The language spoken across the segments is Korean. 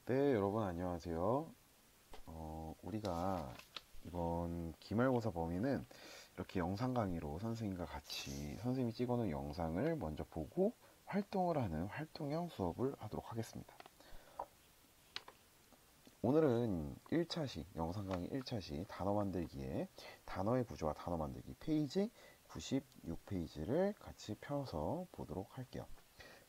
네, 여러분 안녕하세요. 우리가 이번 기말고사 범위는 이렇게 영상 강의로 선생님과 같이 선생님이 찍어놓은 영상을 먼저 보고 활동을 하는 활동형 수업을 하도록 하겠습니다. 오늘은 1차시, 영상 강의 1차시 단어 만들기에 단어의 구조와 단어 만들기 페이지 96페이지를 같이 펴서 보도록 할게요.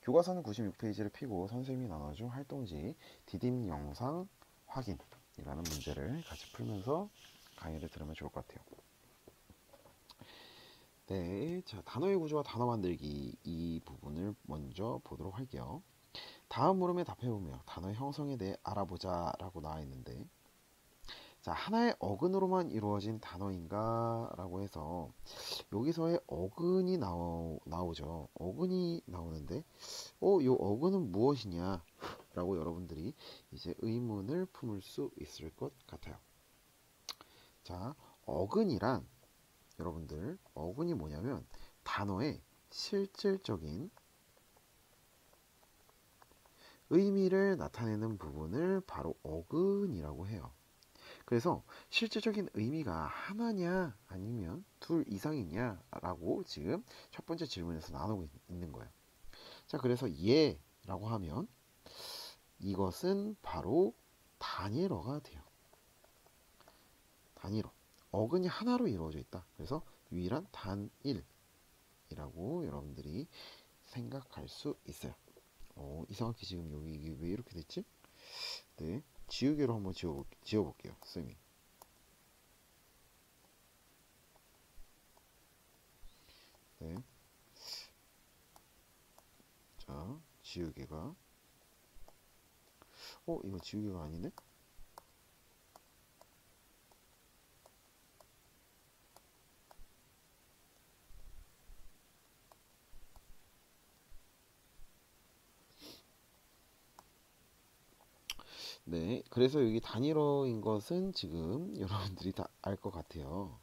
교과서는 96페이지를 펴고 선생님이 나눠준 활동지 디딤 영상 확인이라는 문제를 같이 풀면서 강의를 들으면 좋을 것 같아요. 네, 자, 단어의 구조와 단어 만들기 이 부분을 먼저 보도록 할게요. 다음 물음에 답해보며 단어의 형성에 대해 알아보자 라고 나와 있는데, 자, 하나의 어근으로만 이루어진 단어인가 라고 해서 여기서의 어근이 나오죠. 어근이 나오는데 요 어근은 무엇이냐 라고 여러분들이 이제 의문을 품을 수 있을 것 같아요. 자, 어근이란 여러분들 어근이 뭐냐면 단어의 실질적인 의미를 나타내는 부분을 바로 어근이라고 해요. 그래서 실질적인 의미가 하나냐 아니면 둘 이상이냐 라고 지금 첫 번째 질문에서 나누고 있는 거예요. 자, 그래서 예라고 하면 이것은 바로 단일어가 돼요. 단일어. 어근이 하나로 이루어져 있다. 그래서 유일한 단일이라고 여러분들이 생각할 수 있어요. 이상하게 지금 여기 이게 왜 이렇게 됐지? 네, 지우개로 한번 지워볼게요, 쌤이. 네, 자, 지우개가 이거 지우개가 아니네? 네, 그래서 여기 단일어인 것은 지금 여러분들이 다 알 것 같아요.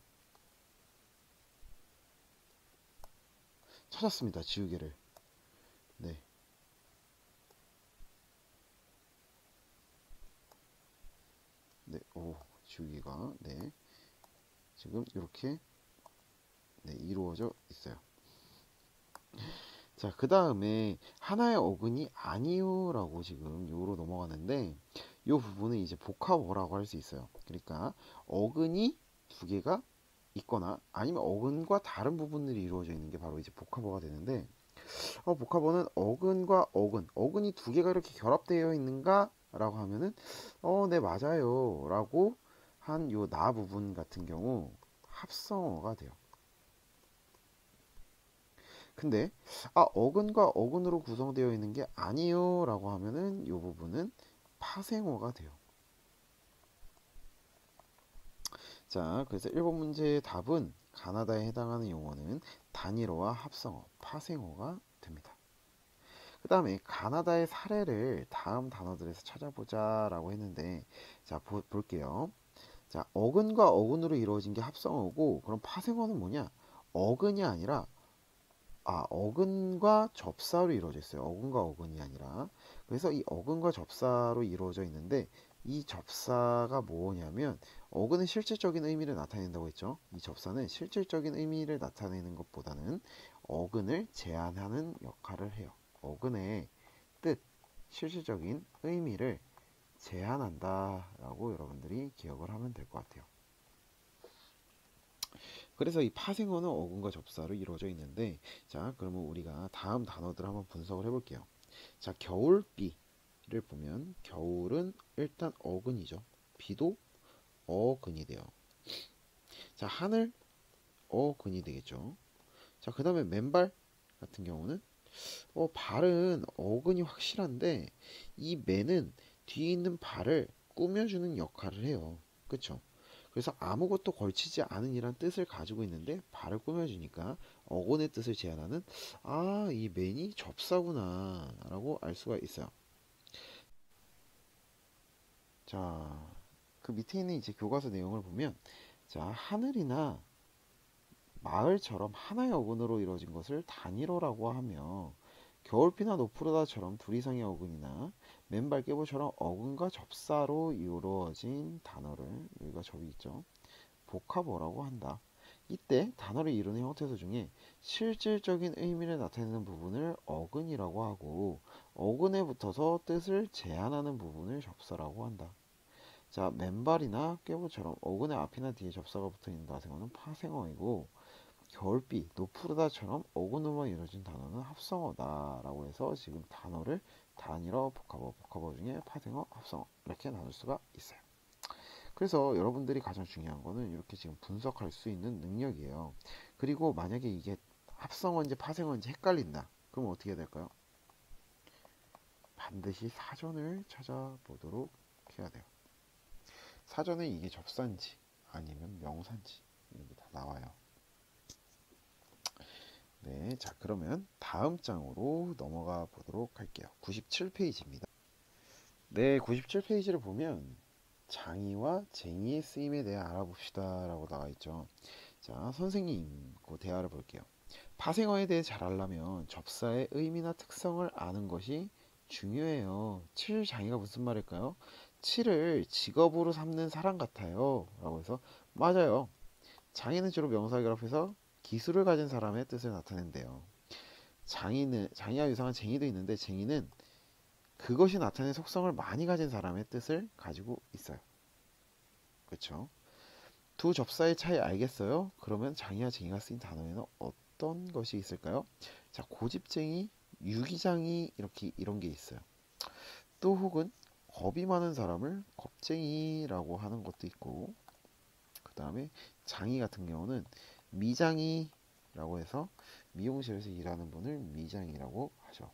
찾았습니다, 지우개를. 네, 네, 지우개가, 네, 지금 이렇게, 네, 이루어져 있어요. 자, 그 다음에 하나의 어근이 아니요라고 지금 요로 넘어가는데 요 부분은 이제 복합어라고 할 수 있어요. 그러니까 어근이 두 개가 있거나 아니면 어근과 다른 부분들이 이루어져 있는 게 바로 이제 복합어가 되는데 복합어는 어근과 어근이 두 개가 이렇게 결합되어 있는가? 라고 하면은 네, 맞아요 라고 한 요 나 부분 같은 경우 합성어가 돼요. 근데 어근과 어근으로 구성되어 있는 게 아니요 라고 하면은 이 부분은 파생어가 돼요. 자, 그래서 1번 문제의 답은 가나다에 해당하는 용어는 단일어와 합성어, 파생어가 됩니다. 그 다음에 가나다의 사례를 다음 단어들에서 찾아보자 라고 했는데, 자, 볼게요. 자, 어근과 어근으로 이루어진 게 합성어고, 그럼 파생어는 뭐냐? 어근이 아니라 어근과 접사로 이루어져 있어요. 어근과 어근이 아니라. 그래서 이 어근과 접사로 이루어져 있는데 이 접사가 뭐냐면 어근은 실질적인 의미를 나타낸다고 했죠. 이 접사는 실질적인 의미를 나타내는 것보다는 어근을 제한하는 역할을 해요. 어근의 뜻, 실질적인 의미를 제한한다라고 여러분들이 기억을 하면 될 것 같아요. 그래서 이 파생어는 어근과 접사로 이루어져 있는데, 자, 그러면 우리가 다음 단어들 한번 분석을 해볼게요. 자, 겨울비를 보면 겨울은 일단 어근이죠. 비도 어근이 돼요. 자, 하늘 어근이 되겠죠. 자, 그 다음에 맨발 같은 경우는 발은 어근이 확실한데 이 맨은 뒤에 있는 발을 꾸며주는 역할을 해요. 그쵸? 그래서 아무것도 걸치지 않은 이란 뜻을 가지고 있는데 발을 꾸며주니까 어곤의 뜻을 제한하는 이 맨이 접사구나 라고 알 수가 있어요. 자, 그 밑에 있는 이제 교과서 내용을 보면 자, 하늘이나 마을처럼 하나의 어근으로 이루어진 것을 단일어라고 하며 겨울비나 노프르다처럼 둘 이상의 어근이나 맨발 깨보처럼 어근과 접사로 이루어진 단어를 여기가 접이 있죠. 복합어라고 한다. 이때 단어를 이루는 형태소 중에 실질적인 의미를 나타내는 부분을 어근이라고 하고 어근에 붙어서 뜻을 제한하는 부분을 접사라고 한다. 자, 맨발이나 꾀보처럼 어근의 앞이나 뒤에 접사가 붙어있는 다생어는 파생어이고 겨울비, 노푸르다처럼 어근으로만 이루어진 단어는 합성어다 라고 해서 지금 단어를 단일어, 복합어, 복합어 중에 파생어, 합성어 이렇게 나눌 수가 있어요. 그래서 여러분들이 가장 중요한 거는 이렇게 지금 분석할 수 있는 능력이에요. 그리고 만약에 이게 합성어인지 파생어인지 헷갈린다. 그럼 어떻게 해야 될까요? 반드시 사전을 찾아보도록 해야 돼요. 사전에 이게 접사인지 아니면 명사인지 이런 게 다 나와요. 네, 자 그러면 다음 장으로 넘어가 보도록 할게요. 97페이지입니다. 네, 97페이지를 보면 장이와 쟁이의 쓰임에 대해 알아봅시다 라고 나와 있죠. 자, 선생님 그 대화를 볼게요. 파생어에 대해 잘 알려면 접사의 의미나 특성을 아는 것이 중요해요. 칠장이가 무슨 말일까요? 칠을 직업으로 삼는 사람 같아요 라고 해서 맞아요. 장이는 주로 명사 결합해서 기술을 가진 사람의 뜻을 나타낸대요. 장이와 유사한 쟁이도 있는데 쟁이는 그것이 나타낸 속성을 많이 가진 사람의 뜻을 가지고 있어요. 그렇죠? 두 접사의 차이 알겠어요? 그러면 장이와 쟁이가 쓰인 단어에는 어떤 것이 있을까요? 자, 고집쟁이, 유기장이 이렇게 이런 게 있어요. 또 혹은 겁이 많은 사람을 겁쟁이라고 하는 것도 있고, 그 다음에 장이 같은 경우는 미장이라고 해서 미용실에서 일하는 분을 미장이라고 하죠.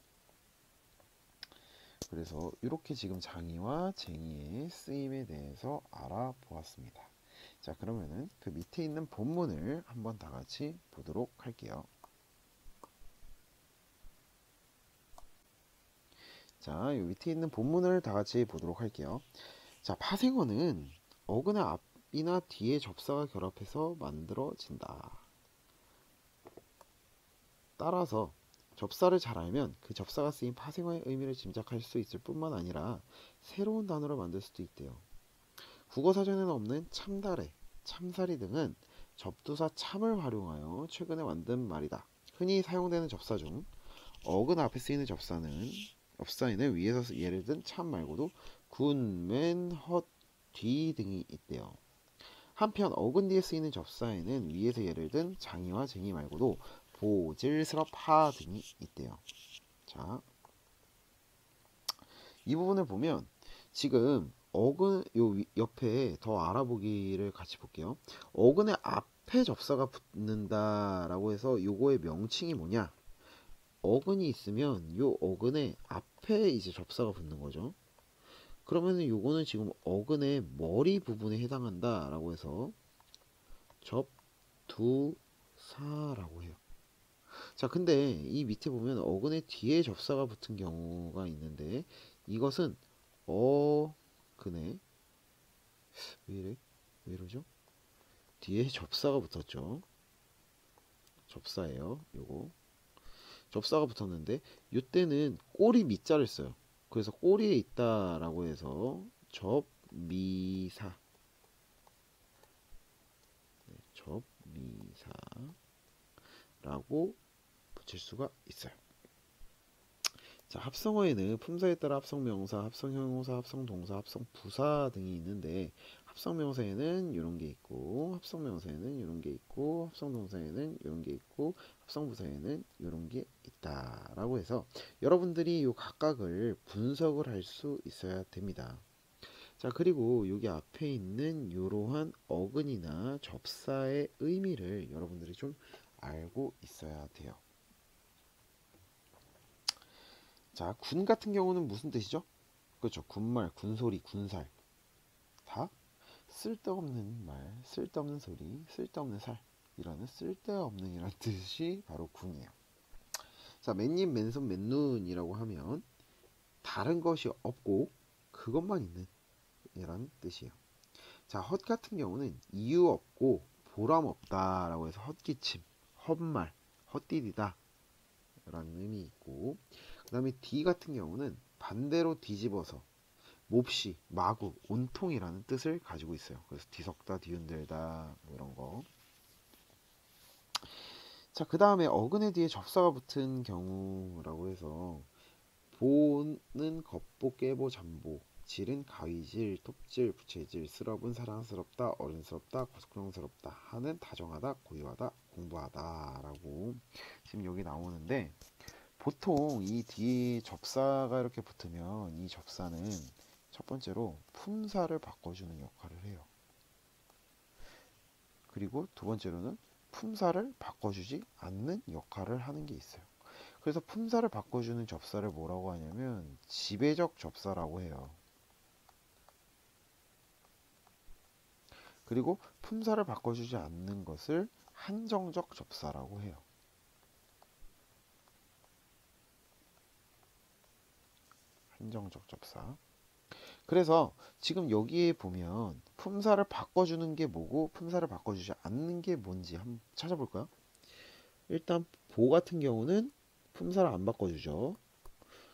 그래서 이렇게 지금 장이와 쟁이의 쓰임에 대해서 알아보았습니다. 자, 그러면은 그 밑에 있는 본문을 한번 다 같이 보도록 할게요. 자, 이 밑에 있는 본문을 다 같이 보도록 할게요. 자, 파생어는 어근의 앞이나 뒤에 접사가 결합해서 만들어진다. 따라서 접사를 잘 알면 그 접사가 쓰인 파생어의 의미를 짐작할 수 있을 뿐만 아니라 새로운 단어를 만들 수도 있대요. 국어사전에는 없는 참다래, 참사리 등은 접두사 참을 활용하여 최근에 만든 말이다. 흔히 사용되는 접사 중 어근 앞에 쓰이는 접사에는 위에서 예를 든 참 말고도 군, 맨, 헛, 뒤 등이 있대요. 한편 어근 뒤에 쓰이는 접사에는 위에서 예를 든 장이와 쟁이 말고도 보, 질, 스럽, 하 등이 있대요. 자, 이 부분을 보면 지금 어근 요 옆에 더 알아보기를 같이 볼게요. 어근의 앞에 접사가 붙는다라고 해서 요거의 명칭이 뭐냐? 어근이 있으면 요 어근의 앞에 이제 접사가 붙는 거죠. 그러면은 요거는 지금 어근의 머리 부분에 해당한다라고 해서 접두사라고 해요. 자, 근데 이 밑에 보면 어근의 뒤에 접사가 붙은 경우가 있는데 이것은 어근의 왜 이래? 왜 이러죠? 뒤에 접사가 붙었죠. 접사예요. 요거 접사가 붙었는데 이때는 꼬리 밑자를 써요. 그래서 꼬리에 있다라고 해서 접미사라고 붙일 수가 있어요. 자, 합성어에는 품사에 따라 합성명사, 합성형용사, 합성동사, 합성부사 등이 있는데 합성명사에는 이런 게 있고 합성명사에는 이런 게 있고 합성동사에는 이런 게 있고 합성부사에는 이런 게 있다라고 해서 여러분들이 이 각각을 분석을 할 수 있어야 됩니다. 자, 그리고 여기 앞에 있는 이러한 어근이나 접사의 의미를 여러분들이 좀 알고 있어야 돼요. 자, 군 같은 경우는 무슨 뜻이죠? 그렇죠. 군말, 군소리, 군살. 다 쓸데없는 말, 쓸데없는 소리, 쓸데없는 살. 이라는 쓸데없는 이라는 뜻이 바로 군이에요. 자, 맨입, 맨손, 맨눈이라고 하면 다른 것이 없고 그것만 있는 이라는 뜻이에요. 자, 헛 같은 경우는 이유 없고 보람 없다라고 해서 헛기침, 헛말, 헛디디다 라는 의미 있고, 그 다음에 D 같은 경우는 반대로 뒤집어서 몹시, 마구, 온통이라는 뜻을 가지고 있어요. 그래서 뒤섞다, 뒤흔들다 뭐 이런 거. 자, 그 다음에 어근에 뒤에 접사가 붙은 경우라고 해서 보는 겉보, 깨보, 잠보, 질은 가위질, 톱질, 부채질, 스럽은 사랑스럽다, 어른스럽다, 고속스럽다 하는 다정하다, 고요하다, 공부하다 라고 지금 여기 나오는데, 보통 이 뒤에 접사가 이렇게 붙으면 이 접사는 첫 번째로 품사를 바꿔주는 역할을 해요. 그리고 두 번째로는 품사를 바꿔주지 않는 역할을 하는 게 있어요. 그래서 품사를 바꿔주는 접사를 뭐라고 하냐면 지배적 접사라고 해요. 그리고 품사를 바꿔주지 않는 것을 한정적 접사라고 해요. 한정적 접사. 그래서 지금 여기에 보면 품사를 바꿔주는 게 뭐고 품사를 바꿔주지 않는 게 뭔지 한번 찾아볼까요? 일단 보 같은 경우는 품사를 안 바꿔주죠.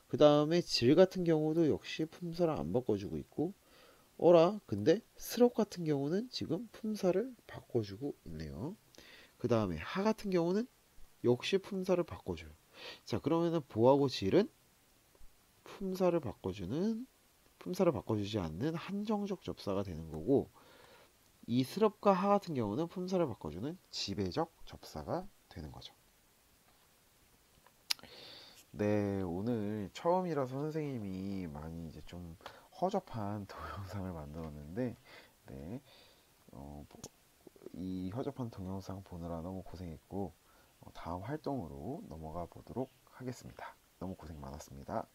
그 다음에 질 같은 경우도 역시 품사를 안 바꿔주고 있고, 어라 근데 스럽 같은 경우는 지금 품사를 바꿔주고 있네요. 그 다음에 하 같은 경우는 역시 품사를 바꿔줘요. 자, 그러면은 보하고 질은 품사를 바꿔주는, 품사를 바꿔주지 않는 한정적 접사가 되는 거고, 이 스럽과 하 같은 경우는 품사를 바꿔주는 지배적 접사가 되는 거죠. 네, 오늘 처음이라서 선생님이 많이 이제 좀 허접한 동영상을 만들었는데, 네, 어, 이 허접한 동영상 보느라 너무 고생했고, 다음 활동으로 넘어가 보도록 하겠습니다. 너무 고생 많았습니다.